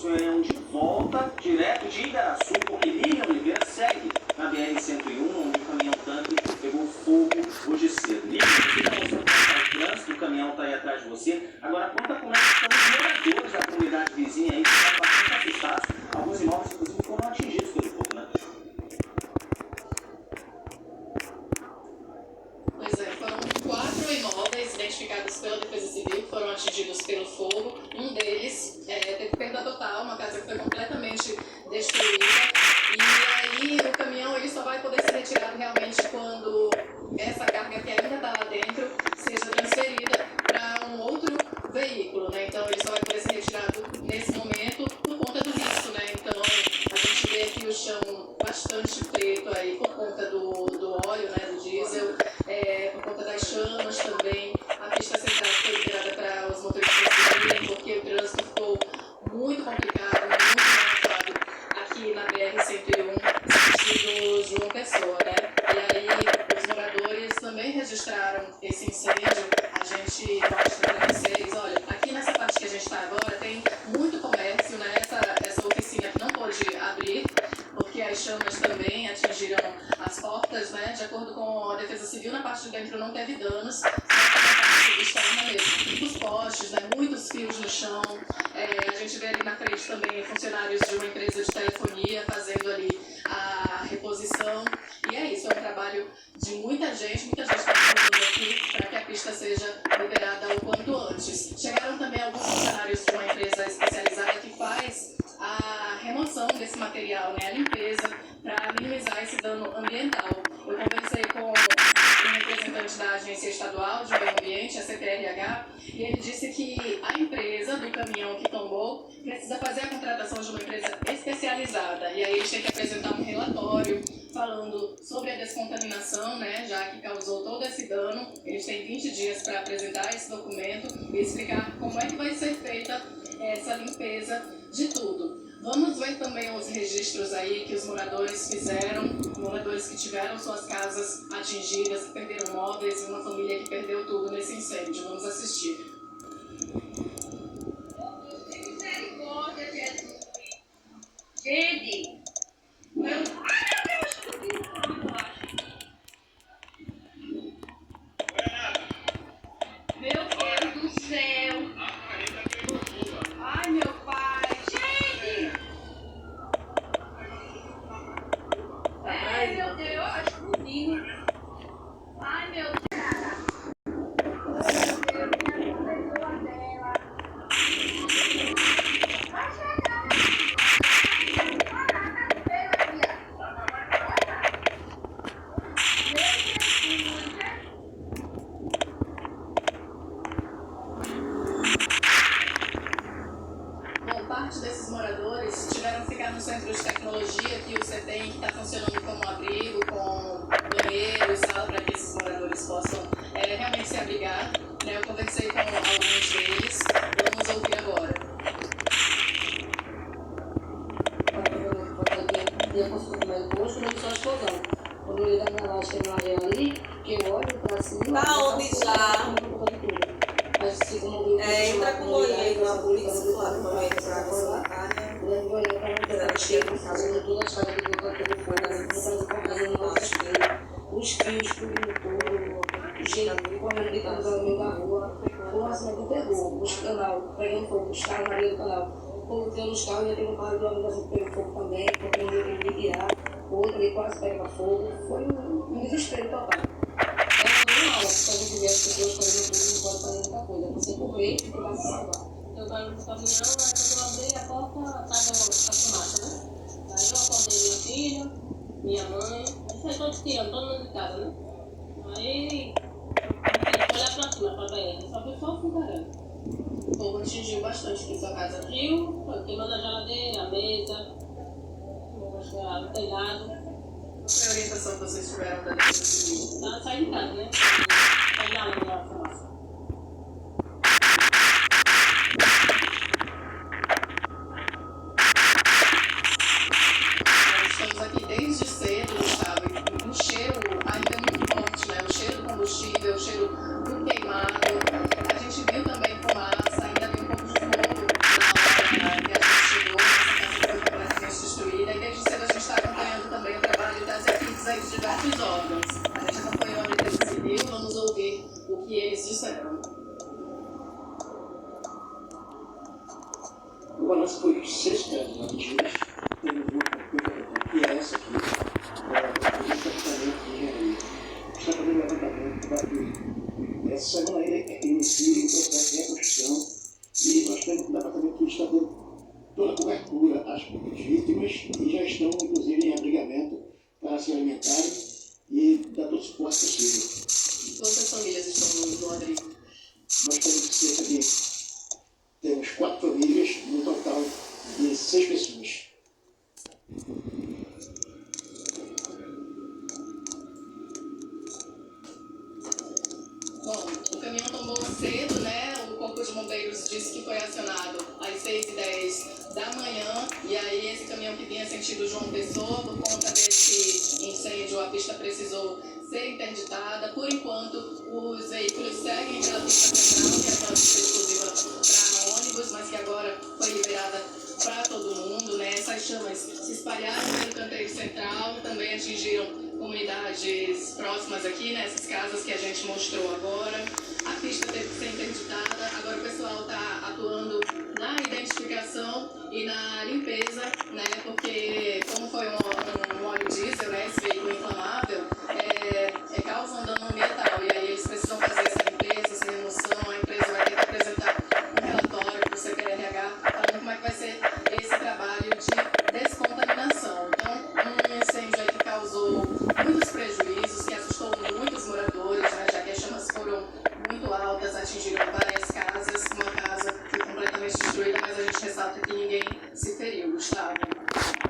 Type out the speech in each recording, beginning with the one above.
de volta direto de Igaraçu, porque Lilian Oliveira segue na BR-101, onde o caminhão-tanque pegou fogo hoje cedo. Lilian, você está mostrando como está o trânsito, o caminhão está aí atrás de você. Agora, conta como é que estão os moradores da comunidade vizinha aí, que estão bastante assustados. Alguns imóveis, inclusive, foram atingidos pelo fogo, né? Pois é, foram 4 imóveis identificados pela Defesa Civil que foram atingidos pelo fogo. Um deles teve perda total, uma casa que foi completamente destruída. E aí o caminhão ele só vai poder ser retirado realmente quando essa carga que ainda está lá dentro seja transferida para um outro veículo, né? Então ele só vai poder ser retirado nesse momento por conta do risco, né? Então a gente vê aqui o chão bastante preto aí por conta do óleo, né? Do diesel, por conta das chamas também. A pista central foi liberada para os motoristas seguirem, porque o trânsito ficou muito complicado, muito mal aqui na BR-101, sentido João Pessoa, né? E aí os moradores também registraram esse incêndio. A gente mostra para vocês, olha, aqui nessa parte que a gente está agora tem muito comércio, né? Essa oficina que não pôde abrir, porque as chamas também atingiram as portas, né? De acordo com a Defesa Civil, na parte de dentro não teve danos, só que na parte externa mesmo. Os postes, né? Muitos fios no chão. A gente vê ali na frente também funcionários de uma empresa de telefonia fazendo ali a reposição. E é isso, é um trabalho de muita gente está trabalhando aqui para que a pista seja liberada o quanto antes. Chegaram também alguns funcionários de uma empresa especializada que faz a remoção desse material, né, a limpeza, para minimizar esse dano ambiental. Eu conversei com um representante da Agência Estadual de Meio Ambiente, a CPRH, e ele disse que a empresa do caminhão que tombou precisa fazer a contratação de uma empresa especializada. E aí eles têm que apresentar um relatório falando sobre a descontaminação, né, já que causou todo esse dano. Eles têm 20 dias para apresentar esse documento e explicar como é que vai ser feita essa limpeza de tudo. Vamos ver também os registros aí que os moradores fizeram, moradores que tiveram suas casas atingidas, que perderam móveis e uma família que perdeu tudo nesse incêndio. Vamos assistir. Misericórdia, Jesus. Gente, meu Deus, eu acho. Meu Deus do céu. Ai, meu pai. Gente. Ai, meu Deus, explodindo. Ai, meu Deus. Parte desses moradores tiveram que ficar no centro de tecnologia que o CETEM está funcionando como abrigo, com banheiro, sala para que esses moradores possam realmente se abrigar. Eu conversei com alguns deles, vamos ouvir agora. Quando eu ligo a garagem, tem uma janela ali, que eu olho pra cima. Tá onde já? Entra com o banheiro, a polícia lá no banheiro pra colocar, né? Os fios, tudo, o jeito, quando ele estava no meio da rua, foi um acidente de terror. Os canal, pegando fogo, os carros na areia do canal. Quando tem nos carros, já tem um carro de amigas que pegou fogo também, porque um dia teve que tirar, o outro ali quase pega fogo. Foi um desespero total. Normal, se a gente vê as pessoas fazendo tudo, não pode fazer muita coisa. Você correr e vai se salvar. Eu estava no caminhão, aí quando eu abri a porta, estava a fumaça, né? Aí eu acordei meu filho, minha mãe, aí foi todos tirando, todo mundo de casa, né? Aí eu olhar pra cima, pra ver, só foi só o fogareiro. O fogo atingiu bastante aqui em sua casa. Atingiu, foi queimando a geladeira, a mesa, o telhado. Qual a orientação que vocês tiveram da Defesa Civil? Ela sai de casa, né? Sai da aula da fumaça. Nós estamos aqui desde cedo, Gustavo, e o cheiro ainda é muito forte, né? O cheiro do combustível, o cheiro do queimado. A gente viu também fumaça, ainda viu um pouco de fogo na hora que a gente chegou. que eles disseram. O balanço foi 6 candidatos, temos uma que é essa aqui, o departamento de engenharia. Está fazendo levantamento para que essa semana ainda inicie o processo de reconstrução e nós temos um departamento que está dando toda a cobertura às vítimas e já estão, inclusive, em abrigamento para se alimentarem e dar todo o suporte possível. Quantas famílias estão no abrigo? Nós temos cerca de... Temos 4 famílias, no total de 6 pessoas. Bom, o caminhão tombou cedo, né? O Corpo de Bombeiros disse que foi acionado às 6h10 da manhã. E aí esse caminhão que vinha sentido João Pessoa, por conta desse incêndio, a pista precisou ser interditada. Por enquanto, os veículos seguem pela pista central, que é aquela pista exclusiva para ônibus, mas que agora foi liberada para todo mundo, né? Essas chamas se espalharam pelo canteiro central, também atingiram comunidades próximas aqui, nessas casas que a gente mostrou agora. A pista teve que ser interditada, agora o pessoal está atuando na identificação e na limpeza, né? Porque como foi um óleo diesel, né? Esse veículo inflamável, causa um dano ambiental, e aí eles precisam fazer essa limpeza, essa remoção. A empresa vai ter que apresentar um relatório para o CPRH falando como é que vai ser esse trabalho de descontaminação. Então, um incêndio aí que causou muitos prejuízos, que assustou muitos moradores, né, já que as chamas foram muito altas, atingiram várias casas. Uma casa foi completamente destruída, mas a gente ressalta que ninguém se feriu. Gustavo.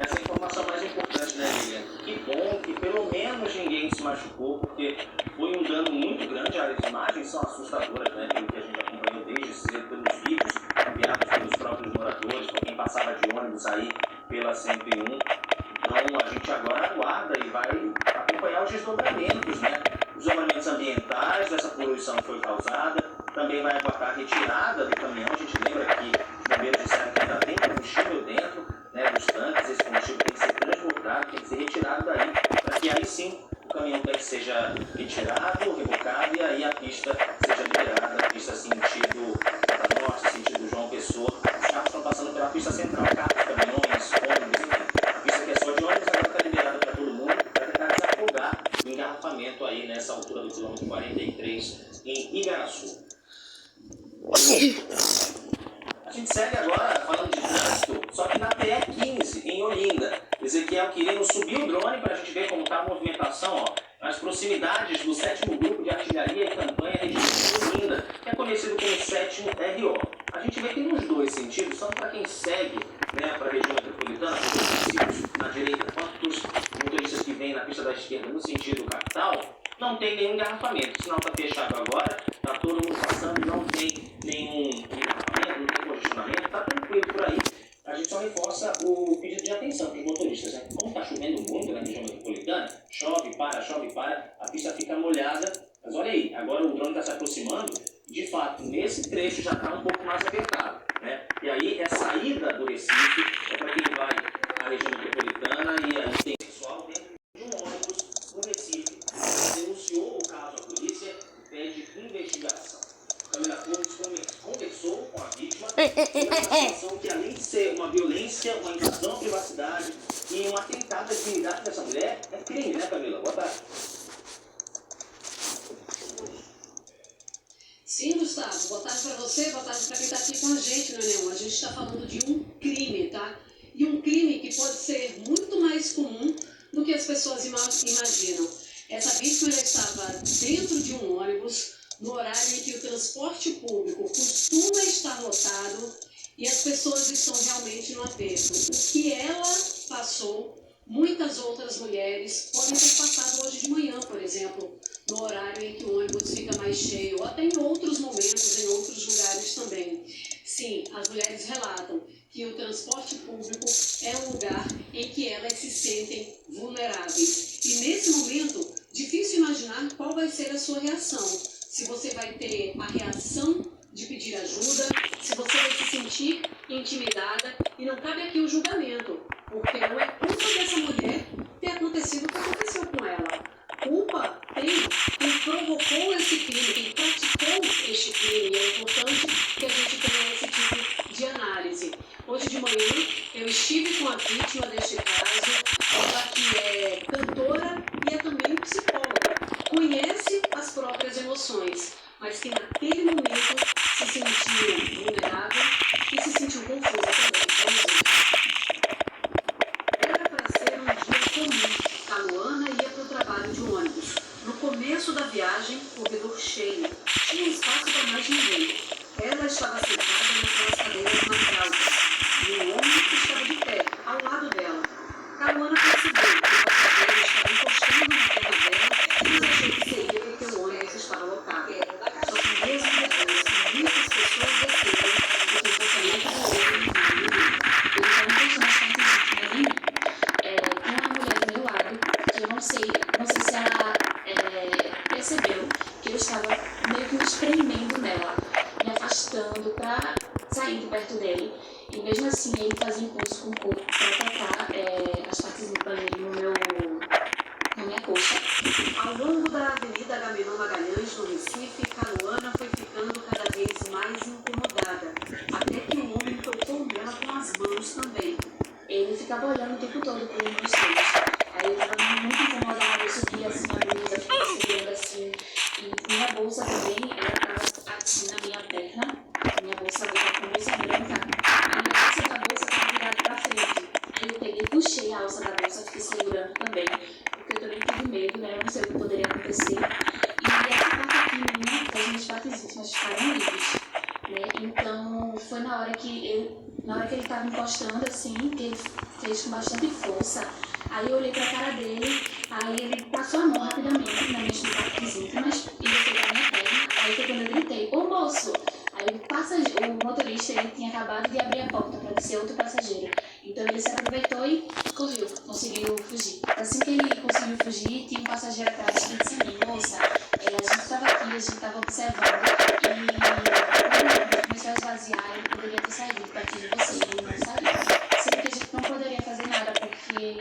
Essa é a informação mais importante, né, Lilian? Que bom que pelo menos ninguém se machucou, porque foi um dano muito grande. As imagens são assustadoras, né? Pelo que a gente acompanhou desde cedo, pelos vídeos enviados pelos próprios moradores, por quem passava de ônibus aí pela 101. Então a gente agora aguarda e vai acompanhar os desdobramentos, né? Os desdobramentos ambientais dessa poluição que foi causada. Também vai aguardar a retirada do caminhão. A gente lembra que os bombeiros disseram que ainda tem combustível dentro, né, dos tanques. Esse combustível tem que ser transbordado, tem que ser retirado daí, para que aí sim o caminhão tanque seja retirado, rebocado, e aí a pista seja liberada, a pista sentido da norte, sentido João Pessoa. Os carros estão passando pela pista central, carros, caminhões, ônibus, enfim. A pista que é só de ônibus agora está liberada para todo mundo, para tentar desafogar o engarrafamento aí nessa altura do quilômetro 43 em Igaraçu. A gente segue agora falando de trânsito, só que na PE15, em Olinda. Ezequiel Quirino subiu o drone para a gente ver como está a movimentação, ó, nas proximidades do 7º Grupo de Artilharia e Campanha Regimento de Olinda, que é conhecido como 7º RO. A gente vê que nos dois sentidos, tanto para quem segue, né, para a região metropolitana, na direita, quanto os motoristas que vêm na pista da esquerda no sentido capital, não tem nenhum engarrafamento. O sinal está fechado agora, está todo mundo passando, não tem nenhum engarrafamento, não tem congestionamento, está tranquilo por aí. A gente só reforça o pedido de atenção para os motoristas, né? Como está chovendo muito na região metropolitana, chove, para, a pista fica molhada. Mas olha aí, agora o drone está se aproximando, de fato, nesse trecho já está um pouco mais apertado, né? E aí é saída do Recife, é para quem vai à região metropolitana, e aí tem pessoal dentro de um ônibus no Recife. Denunciou o caso à polícia e pede investigação. Camila Torres conversou com a vítima sobre uma situação que, além de ser uma violência, uma invasão à privacidade e um atentado à dignidade dessa mulher, é crime, né, Camila? Boa tarde. Sim, Gustavo. Boa tarde para você, boa tarde para quem está aqui com a gente, né, Leon? A gente está falando de um crime, tá? E um crime que pode ser muito mais comum do que as pessoas imaginam. Essa vítima ela estava dentro de um ônibus, no horário em que o transporte público costuma estar lotado e as pessoas estão realmente no aperto. O que ela passou, muitas outras mulheres podem ter passado hoje de manhã, por exemplo, no horário em que o ônibus fica mais cheio, ou até em outros momentos, em outros lugares também. Sim, as mulheres relatam que o transporte público é um lugar em que elas se sentem vulneráveis. E nesse momento, difícil imaginar qual vai ser a sua reação. Se você vai ter a reação de pedir ajuda, se você vai se sentir intimidada, e não cabe aqui o julgamento, porque não é culpa dessa mulher ter acontecido o que aconteceu com ela. Culpa tem quem provocou esse crime, quem praticou estava sentada naquelas cadeiras mais altas e um homem estava de pé, ao lado dela. Caruana percebeu que o passageiro estava encostando na perna dela, mas achou que seria porque o ônibus estava lotado. Só que mesmo depois que muitas pessoas desceram, o comportamento do homem diminuiu. Eu estava encostando as partes íntimas em mim. Tem uma mulher do meu lado, que eu não sei se ela percebeu que eu estava meio que me espremendo nela, me afastando para sair de perto dele. E mesmo assim ele fazia impulso com o corpo para tocar as partes íntimas dele na minha coxa. Ao longo da Avenida Agamenon Magalhães, no Recife, Caruana foi ficando cada vez mais incomodada, até que o homem tocou nela com as mãos também. Ele ficava olhando o tempo todo por meus seios. Aí eu estava muito incomodada, eu subia assim a blusa, ficava segurando assim. E minha bolsa também, ela estava aqui na minha perna. Minha bolsa com bolsa branca. E a alça da bolsa estava virada para frente. Aí eu peguei, puxei a alça da bolsa, fiquei segurando também. Porque eu também tive medo, né? Eu não sei o que poderia acontecer. E essa parte aqui minha, das minhas partes íntimas ficaram livres. Né? Então foi na hora que ele estava encostando assim, que ele fez com bastante força. Aí eu olhei pra cara dele, aí ele passou a mão rapidamente nas minhas partes íntimas e desceu pra minha perna. Aí foi quando eu gritei, ô moço! Aí o motorista ele tinha acabado de abrir a porta para descer outro passageiro. Então ele se aproveitou e correu, conseguiu fugir. Assim que ele conseguiu fugir, tinha um passageiro atrás que disse a mim, moça, a gente estava aqui, a gente estava observando e quando começou a esvaziar, ele poderia ter saído perto de você e ele não saiu. Sendo que a gente não poderia fazer nada porque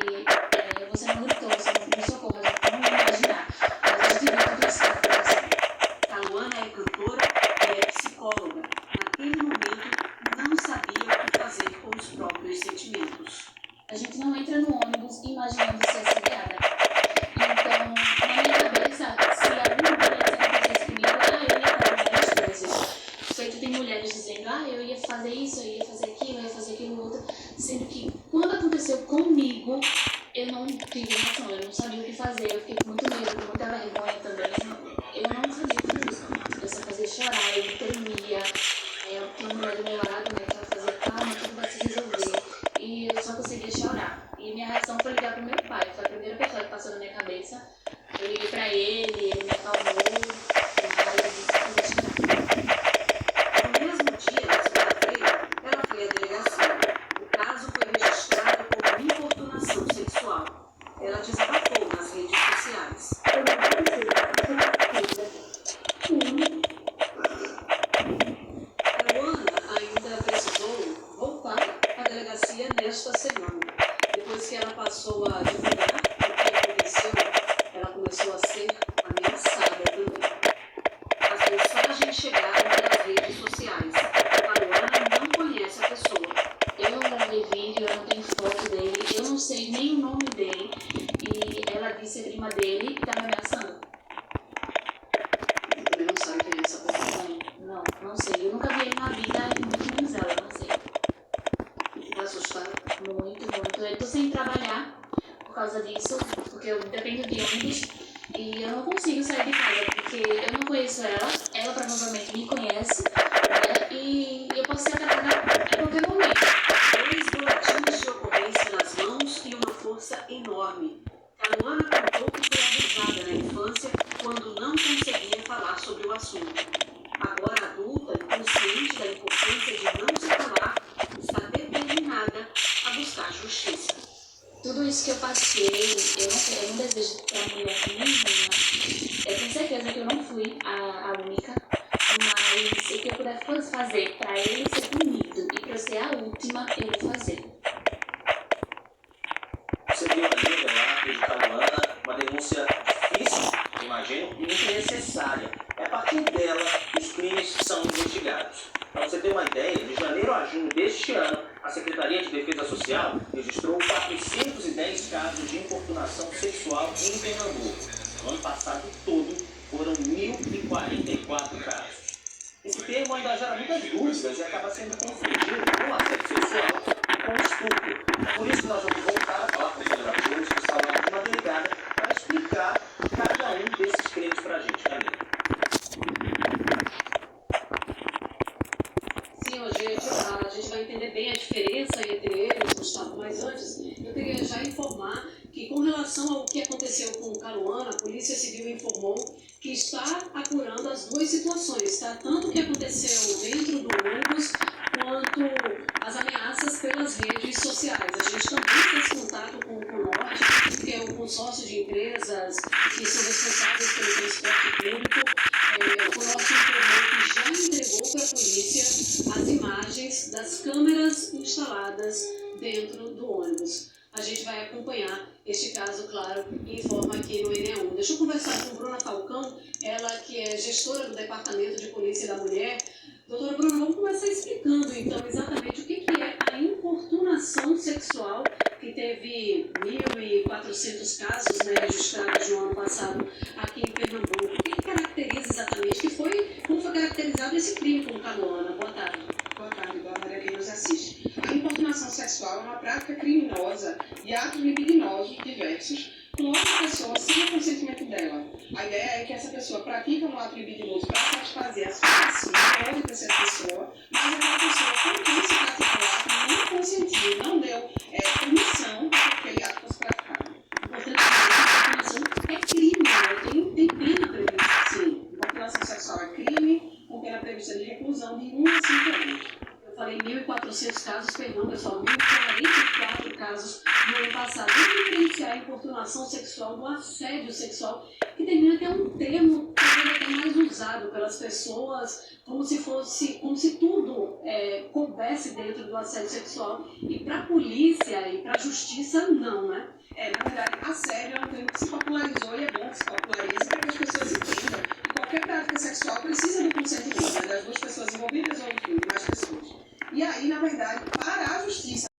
você não gritou, você não pediu socorro, a gente não ia imaginar. Mas a gente viu tudo isso que está acontecendo. Caruana é cantora e é psicóloga. Naquele momento, não sabia o que fazer com os próprios sentimentos. A gente não entra no ônibus imaginando ser assediada. Então, na minha cabeça, se alguma coisa acontecesse comigo, eu ia fazer várias coisas. Feito tem mulheres dizendo, eu ia fazer isso, eu ia fazer aquilo, eu ia fazer aquilo outro. Sendo que, quando aconteceu comigo, eu não tive reação, eu não sabia o que fazer. Eu fiquei com muito medo, com muita vergonha também. Eu não sabia o que fazer. Eu só fazia chorar, eu me tremia. Eu tinha uma mulher do meu lado, né, que ela fazia, calma, tudo vai se resolver. E eu só conseguia chorar. E minha reação foi ligar pro meu pai. Foi a primeira pessoa que passou na minha cabeça. Eu liguei pra ele me acalmou. E eu disse que eu ia chorar. No mesmo dia, na segunda-feira, ela foi à delegacia. O caso foi registrado como importunação sexual. Ela desabafou nas redes sociais. Caruana ainda precisou voltar à delegacia nesta semana. Depois que ela passou a divulgar o que aconteceu, ela começou a ser ameaçada também. As mensagens chegaram pelas redes sociais. Caruana não conhece a pessoa. Eu não gravei vídeo, eu não tenho foto dele, eu não sei nem o nome dele. E ela disse a prima dele e tá me ameaçando. Também não sabe quem é essa pessoa. Não sei. Eu nunca vi ele na vida e muito menos ela, não sei. Tá assustada? Muito. Eu tô sem trabalhar por causa disso, porque eu dependo de ônibus e eu não consigo sair de casa, porque eu não conheço ela provavelmente me conhece, né? E eu posso ser atacada a qualquer momento. 2 boletins de ocorrência nas mãos e uma força enorme. Caruana contou que foi abusada na infância quando não conseguia falar sobre o assunto. Agora adulta e consciente da importância de não se calar, está determinada a buscar justiça. Tudo isso que eu passei, eu não desejo pra mulher nenhuma. Eu tenho certeza que eu não fui a única, mas o que eu puder fazer pra ele ser punido e pra eu ser a última, eu vou fazer. Você viu ali o relato de Caruana, uma denúncia difícil, imagino, e muito necessária. É a partir dela que os crimes são investigados. Para você ter uma ideia, de janeiro a junho deste ano, a Secretaria de Defesa Social registrou 410 casos de importunação sexual em Pernambuco. No ano passado todo, foram 1.044 casos. Esse termo ainda gera muitas dúvidas e acaba sendo confundido com assédio sexual e com estupro. Por isso que nós vamos voltar a falar com o senhor Afonso, que está lá de uma delegada, para explicar cada um desses crimes para a gente, Camila. que aconteceu dentro do ônibus quanto às ameaças pelas redes sociais. A gente também fez contato com o Norte, que é o consórcio de empresas que são responsáveis pelo transporte público. O Norte informou que já entregou para a polícia as imagens das câmeras instaladas dentro do ônibus. A gente vai acompanhar este caso, claro, e informa aqui no ENE1. Deixa eu conversar com Bruna Falcão, ela que é gestora do Departamento de Polícia da Mulher. Doutora Bruna, vamos começar explicando, então, exatamente o que é a importunação sexual, que teve 1.400 casos, né, registrados no ano passado aqui em Pernambuco. O que caracteriza exatamente? Como foi caracterizado esse crime como Carolina? Boa tarde. Boa tarde, boa tarde a quem nos assiste. A importunação sexual é uma prática criminosa de atos libidinosos diversos com outra pessoa sem o consentimento dela. A ideia é que essa pessoa pratica um ato libidinoso para satisfazer a sua paixão, pode ter essa pessoa, mas aquela pessoa, com quem se pratica o ato, não consentiu, não deu permissão para que aquele ato fosse praticado. Importante dizer que a importunação é crime, né? Tem pena prevista. Sim, importunação sexual é crime, com pena prevista de reclusão de 1 a 5 anos. Eu falei 1.400 casos, perdão, pessoal, 1.044 casos no ano passado. Vamos diferenciar a importunação sexual do assédio sexual, que termina que é um termo talvez até mais usado pelas pessoas, como se tudo coubesse dentro do assédio sexual. E para a polícia e para a justiça, não, né? Na verdade, assédio é um termo que se popularizou e é bom que se popularize para que as pessoas entendam que qualquer prática sexual precisa do consentimento, né, das duas pessoas envolvidas ou, enfim, de mais pessoas. E aí, na verdade, para a justiça,